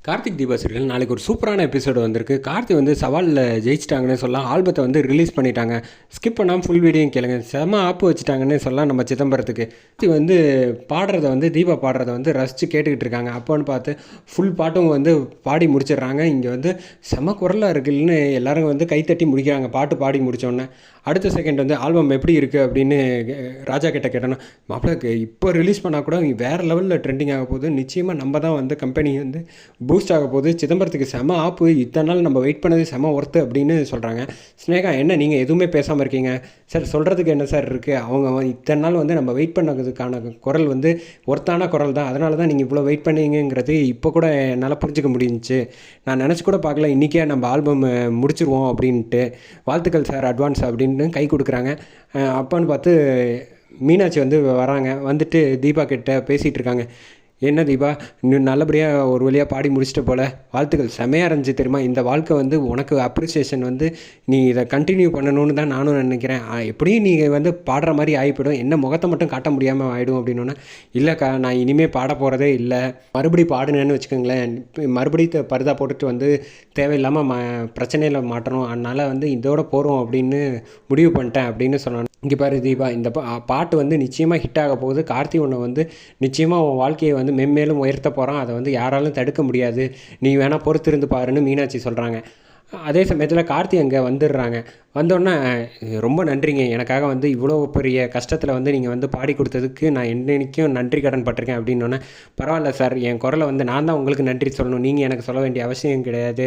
Karthik Deepa serial நாளைக்கு ஒரு சூப்பரான எபிசோடு வந்திருக்கு. கார்த்தி வந்து சவாலில் ஜெயிச்சிட்டாங்கன்னு சொல்லலாம். ஆல்பத்தை வந்து ரிலீஸ் பண்ணிட்டாங்க. ஸ்கிப் பண்ணாமல் ஃபுல் வீடியோ கேளுங்க. செம ஆப்பு வச்சுட்டாங்கன்னு சொல்லலாம் நம்ம சிதம்பரத்துக்கு. கார்த்தி வந்து பாடுறத வந்து தீபா பாடுறத வந்து ரசித்து கேட்டுக்கிட்டு இருக்காங்க. அப்போன்னு பார்த்து ஃபுல் பாட்டும் வந்து பாடி முடிச்சிடுறாங்க. இங்கே வந்து செம குரலாக இருக்குன்னு எல்லாரும் வந்து கைத்தட்டி முடிக்கிறாங்க பாட்டு பாடி முடித்தோடனே. அடுத்த செகண்ட் வந்து ஆல்பம் எப்படி இருக்குது அப்படின்னு ராஜா கிட்ட கேட்டோன்னா, மாப்பிள்ளை இப்போ ரிலீஸ் பண்ணால் கூட வேறு லெவலில் ட்ரெண்டிங் ஆக போகுது. நிச்சயமாக நம்ம தான் வந்து கம்பெனி வந்து பூஸ்ட் ஆக போகுது. சிதம்பரத்துக்கு செம ஆப்பு, இத்தனை நாள் நம்ம வெயிட் பண்ணது செம ஒர்த்து அப்படின்னு சொல்கிறாங்க. ஸ்னேகா, என்ன நீங்கள் எதுவுமே பேசாமல் இருக்கீங்க சார்? சொல்கிறதுக்கு என்ன சார் இருக்குது? அவங்க இத்தனை நாள் வந்து நம்ம வெயிட் பண்ணதுக்கான குரல் வந்து ஒர்த்தான குரல் தான். அதனால தான் நீங்கள் இவ்வளோ வெயிட் பண்ணீங்கிறது இப்போ கூட என்னால் புரிஞ்சிக்க முடிஞ்சிச்சு. நான் நினச்சி கூட பார்க்கல இன்றைக்கே நம்ம ஆல்பம் முடிச்சிருவோம் அப்படின்ட்டு. வாழ்த்துக்கள் சார் அட்வான்ஸ் அப்படின்னு கை கொடுக்குறாங்க. அப்பான்னு பார்த்து மீனாட்சி வந்து வராங்க. வந்துட்டு தீபா கிட்ட பேசிகிட்டு இருக்காங்க. என்ன தீபா, இன்னும் நல்லபடியாக ஒரு வழியாக பாடி முடிச்சிட்ட போல், வாழ்த்துக்கள், செமையாக இருந்துச்சு தெரியுமா? இந்த வாழ்க்கை வந்து உனக்கு அப்ரிசியேஷன் வந்து நீ இதை கண்டினியூ பண்ணணும்னு தான் நானும் நினைக்கிறேன். எப்படியும் நீங்கள் வந்து பாடுற மாதிரி ஆகிப்படும், என்ன முகத்தை மட்டும் காட்ட முடியாமல் ஆகிடும் அப்படின்னோன்னா, இல்லைக்கா நான் இனிமேல் பாட போகிறதே இல்லை, மறுபடி பாடுனேன்னு வச்சுக்கோங்களேன், மறுபடியும் பரிதா போட்டுட்டு வந்து தேவையில்லாமல் பிரச்சனையில் மாட்டணும், அதனால் வந்து இதோட போகிறோம் அப்படின்னு முடிவு பண்ணிட்டேன் அப்படின்னு சொன்னான். இங்கே பாரு தீபா, இந்த பாட்டு வந்து நிச்சயமாக ஹிட் ஆக போகுது. கார்த்தி உன்னை வந்து நிச்சயமாக உன் வாழ்க்கையை வந்து மென்மேலும் உயர்த்த போகிறான். அதை வந்து யாராலும் தடுக்க முடியாது. நீ வேணால் பொறுத்திருந்து பாருன்னு மீனாட்சி சொல்கிறாங்க. அதே சமயத்தில் கார்த்தி அங்கே வந்துடுறாங்க. வந்தோடனே, ரொம்ப நன்றிங்க, எனக்காக வந்து இவ்வளோ பெரிய கஷ்டத்தில் வந்து நீங்கள் வந்து பாடி கொடுத்ததுக்கு நான் என்னைக்கும் நன்றி கடன் பட்டிருக்கேன் அப்படின்னோடனே, பரவாயில்ல சார், என் குரலை வந்து நான் தான் உங்களுக்கு நன்றி சொல்லணும், நீங்கள் எனக்கு சொல்ல வேண்டிய அவசியம் கிடையாது.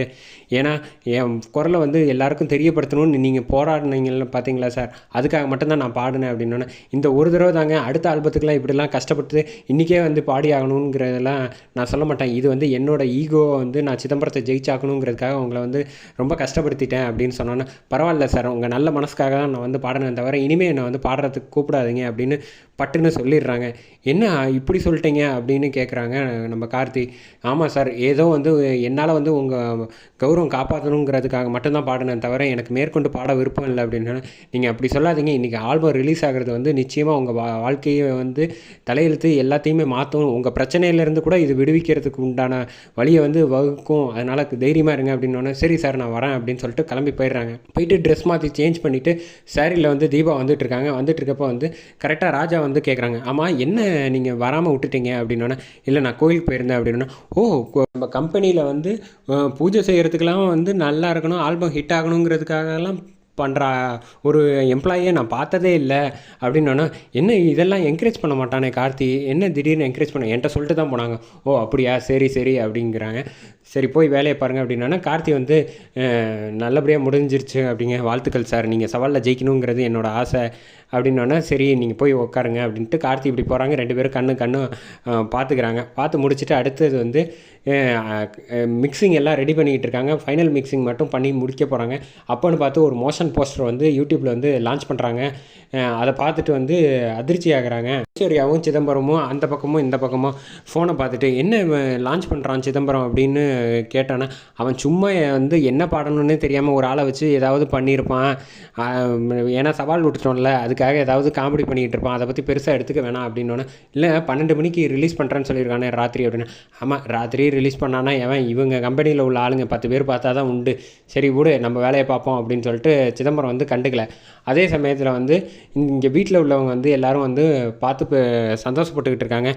ஏன்னா என் குரலை வந்து எல்லாருக்கும் தெரியப்படுத்தணும்னு நீங்கள் போராடினீங்கன்னு பார்த்தீங்களா சார், அதுக்காக மட்டும்தான் நான் பாடினேன் அப்படின்னோடனே, இந்த ஒரு தடவை தாங்க, அடுத்த ஆல்பத்துக்கெலாம் இப்படிலாம் கஷ்டப்பட்டு இன்றைக்கே வந்து பாடி ஆகணுங்கிறதெல்லாம் நான் சொல்ல மாட்டேன். இது வந்து என்னோடய ஈகோ வந்து நான் சிதம்பரத்தை ஜெயிச்சாக்கணுங்கிறதுக்காக உங்களை வந்து ரொம்ப கஷ்டப்படுத்திட்டேன் அப்படின்னு சொன்னோன்னே, பரவாயில்ல சார், உங்கள் நல்ல மனசுக்காக தான் நான் வந்து பாடினேன் தவிர இனிமேல் என்னை வந்து பாடுறதுக்கு கூப்பிடாதீங்க அப்படின்னு பட்டுன்னு சொல்லிடுறாங்க. என்ன இப்படி சொல்லிட்டீங்க அப்படின்னு கேட்குறாங்க நம்ம கார்த்தி. ஆமாம் சார், ஏதோ வந்து என்னால் வந்து உங்கள் கௌரவம் காப்பாற்றணுங்கிறதுக்காக மட்டும்தான் பாடினேன் தவிர எனக்கு மேற்கொண்டு பாட விருப்பம் இல்லை அப்படின்னு. நீங்கள் அப்படி சொல்லாதீங்க, இன்றைக்கி ஆல்பம் ரிலீஸ் ஆகிறது வந்து நிச்சயமாக உங்கள் வாழ்க்கையை வந்து தலையெழுத்து எல்லாத்தையுமே மாற்றணும், உங்கள் பிரச்சனையிலேருந்து கூட இது விடுவிக்கிறதுக்கு உண்டான வழியை வந்து வகுக்கும், அதனால் தைரியமாக இருங்க அப்படின்னோடனே, சரி சார் நான் வரேன் அப்படின்னு சொல்லிட்டு கிளம்பி போயிடுறாங்க. போயிட்டு ட்ரெஸ் மாற்றி சேஞ்ச் பண்ணிவிட்டு சாரியில் வந்து தீபா வந்துட்டுருக்காங்க. வந்துட்டுருக்கப்போ வந்து கரெக்டாக ராஜா வந்து கேட்குறாங்க, ஆமாம் என்ன நீங்கள் வராமல் விட்டுட்டீங்க அப்படின்னோடனே, இல்லை நான் கோயிலுக்கு போயிருந்தேன் அப்படின்னா, ஓ நம்ம கம்பெனியில் வந்து பூஜை செய்கிறதுக்கெல்லாம் வந்து நல்லா இருக்கணும், ஆல்பம் ஹிட் ஆகணுங்கிறதுக்காகலாம் பண்ணுற ஒரு எம்ப்ளாயியை நான் பார்த்ததே இல்லை அப்படின்னோன்னா, என்ன இதெல்லாம் என்கரேஜ் பண்ண மாட்டானே கார்த்தி, என்ன திடீர்னு என்கரேஜ் பண்ண, என்கிட்ட சொல்லிட்டு தான் போனாங்க. ஓ அப்படியா, சரி சரி அப்படிங்கிறாங்க. சரி போய் வேலையை பாருங்கள் அப்படின்னா, கார்த்தி வந்து நல்லபடியாக முடிஞ்சிருச்சு அப்படிங்க, வாழ்த்துக்கள் சார், நீங்கள் சவாலில் ஜெயிக்கணுங்கிறது என்னோடய ஆசை அப்படின்னோடனே, சரி நீங்கள் போய் உட்காருங்க அப்படின்ட்டு கார்த்தி இப்படி போகிறாங்க. ரெண்டு பேரும் கண்ணு பார்த்துக்கிறாங்க. பார்த்து முடிச்சுட்டு அடுத்தது வந்து மிக்சிங் எல்லாம் ரெடி பண்ணிக்கிட்டு இருக்காங்க. ஃபைனல் மிக்சிங் மட்டும் பண்ணி முடிக்க போகிறாங்க. அப்போன்னு பார்த்து ஒரு மோஷன் போஸ்டர் வந்து யூடியூப்பில் வந்து லான்ச் பண்ணுறாங்க. அதை பார்த்துட்டு வந்து அதிர்ச்சி ஆகிறாங்க. ஐஸ்வர்யாவும் சிதம்பரமும் அந்த பக்கமும் இந்த பக்கமும் ஃபோனை பார்த்துட்டு, என்ன லான்ச் பண்ணுறான் சிதம்பரம் அப்படின்னு கேட்டானா, அவன் சும்மா வந்து என்ன பாடணுன்னே தெரியாமல் ஒரு ஆளை வச்சு ஏதாவது பண்ணியிருப்பான், ஏன்னா சவால் விட்டுட்டோம்ல, அதுக்காக ஏதாவது காமெடி பண்ணிக்கிட்டு இருப்பான், அதை பற்றி பெருசாக எடுத்துக்க வேணாம் அப்படின்னோடனே, இல்லை 12 மணிக்கு ரிலீஸ் பண்ணுறேன்னு சொல்லியிருக்கானே ராத்திரி அப்படின்னு. ஆமாம், ராத்திரி ரிலீஸ் பண்ணானா எவன், இவங்க கம்பெனியில் உள்ள ஆளுங்க 10 பேர் பார்த்தா தான் உண்டு, சரி விடு நம்ம வேலையை பார்ப்போம் அப்படின்னு சொல்லிட்டு சிதம்பரம் வந்து கண்டுக்கல. அதே சமயத்தில் வந்து இங்கே வீட்டில் உள்ளவங்க வந்து எல்லோரும் வந்து பார்த்து சந்தோஷப்பட்டுக்கிட்டு இருக்காங்க.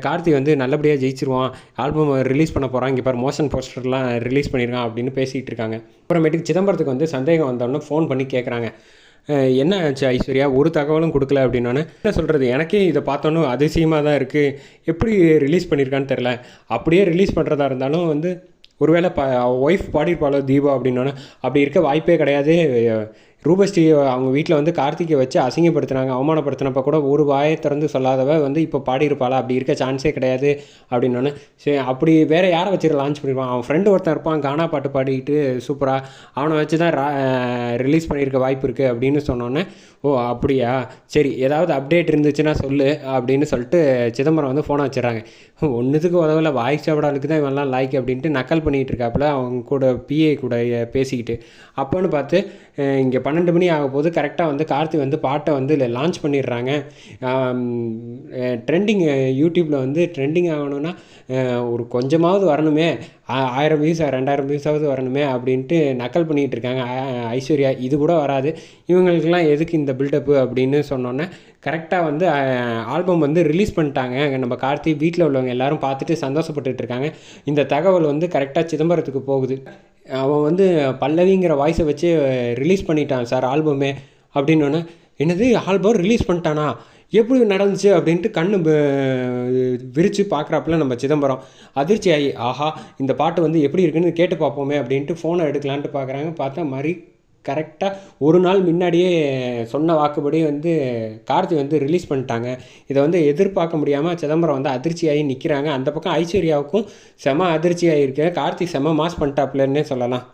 கார்த்தி வந்து நல்லபடியாக ஜெயிச்சிருவான், ஆல்பம் ரிலீஸ் பண்ண போகிறான், இங்கே பாரு மோஷன் போஸ்டர்லாம் ரிலீஸ் பண்ணியிருக்கான் அப்படின்னு பேசிகிட்டு இருக்காங்க. அப்புறமேட்டுக்கு சிதம்பரத்துக்கு வந்து சந்தேகம் வந்தோடனே ஃபோன் பண்ணி கேட்குறாங்க, என்ன ஆச்சு ஐஸ்வர்யா, ஒரு தகவலும் கொடுக்கல அப்படின்னோடனே, என்ன சொல்கிறது, எனக்கே இதை பார்த்தோன்னு அதிசயமாக தான் இருக்குது, எப்படி ரிலீஸ் பண்ணியிருக்கான்னு தெரில, அப்படியே ரிலீஸ் பண்ணுறதா இருந்தாலும் வந்து ஒருவேளை ஒய்ஃப் பாடியிருப்பாளோ தீபா அப்படின்னோடனே, அப்படி இருக்க வாய்ப்பே கிடையாது, ரூபஸ்ரீ அவங்க வீட்டில் வந்து கார்த்திகை வச்சு அசிங்கப்படுத்துனாங்க, அவமானப்படுத்தினப்போ கூட ஒரு வாயை திறந்து சொல்லாதவ வந்து இப்போ பாடியிருப்பாளா, அப்படி இருக்க சான்ஸே கிடையாது அப்படின்னோடனே, சரி அப்படி வேறு யாரை வச்சு லான்ச் பண்ணியிருப்பான், அவன் ஃப்ரெண்டு ஒருத்தன் இருப்பான் கானா பாட்டு பாடிக்கிட்டு சூப்பராக, அவனை வச்சு தான் ரிலீஸ் பண்ணியிருக்க வாய்ப்பு இருக்குது அப்படின்னு சொன்னோன்னே, ஓ அப்படியா, சரி ஏதாவது அப்டேட் இருந்துச்சுன்னா சொல்லு அப்படின்னு சொல்லிட்டு சிதம்பரம் வந்து ஃபோனை வச்சிடறாங்க. ஒன்றுத்துக்கு உதவலை, வாய்ஸ் சாப்பிடாளுக்கு தான் இவெல்லாம் லைக் அப்படின்ட்டு நக்கல் பண்ணிகிட்டு இருக்காப்புல அவங்க கூட பிஏ கூட பேசிக்கிட்டு. அப்போன்னு பார்த்து இங்கே 12 மணி ஆக போது கரெக்டாக வந்து கார்த்தி வந்து பாட்டை வந்து லான்ச் பண்ணிடுறாங்க. ட்ரெண்டிங் யூடியூப்பில் வந்து ட்ரெண்டிங் ஆகணும்னா ஒரு கொஞ்சமாவது வரணுமே, 1000 வியூஸ் 2000 வியூஸாவது வரணுமே அப்படின்ட்டு நக்கல் பண்ணிகிட்டு இருக்காங்க ஐஸ்வர்யா. இது கூட வராது, இவங்களுக்கெல்லாம் எதுக்கு இந்த பில்டப்பு அப்படின்னு சொன்னோன்னே கரெக்டாக வந்து ஆல்பம் வந்து ரிலீஸ் பண்ணிட்டாங்க. நம்ம கார்த்தி வீட்டில் உள்ளவங்க எல்லாரும் பார்த்துட்டு சந்தோஷப்பட்டுட்டு இருக்காங்க. இந்த தகவல் வந்து கரெக்டாக சிதம்பரத்துக்கு போகுது. அவன் வந்து பல்லவிங்கிற வாய்ஸை வச்சு ரிலீஸ் பண்ணிட்டான் சார் ஆல்பமே அப்படின்னோடனே, என்னது ஆல்பம் ரிலீஸ் பண்ணிட்டானா, எப்படி நடந்துச்சு அப்படின்ட்டு கண்ணு விரித்து பார்க்குறாப்புல நம்ம சிதம்பரம் அதிர்ச்சி ஆகி, ஆஹா இந்த பாட்டு வந்து எப்படி இருக்குன்னு கேட்டு பார்ப்போமே அப்படின்ட்டு ஃபோனை எடுக்கலான்ட்டு பார்க்குறாங்க. பார்த்தா மாதிரி கரெக்டாக ஒரு நாள் முன்னாடியே சொன்ன வாக்குப்படி வந்து கார்த்தி வந்து ரிலீஸ் பண்ணிட்டாங்க. இதை வந்து எதிர்பார்க்க முடியாமல் சிதம்பரம் வந்து அதிர்ச்சியாகி நிற்கிறாங்க. அந்த பக்கம் ஐஸ்வர்யாவுக்கும் செம அதிர்ச்சியாக இருக்கு. கார்த்தி செம மாஸ் பண்ணிட்டாப்புலன்னே சொல்லலாம்.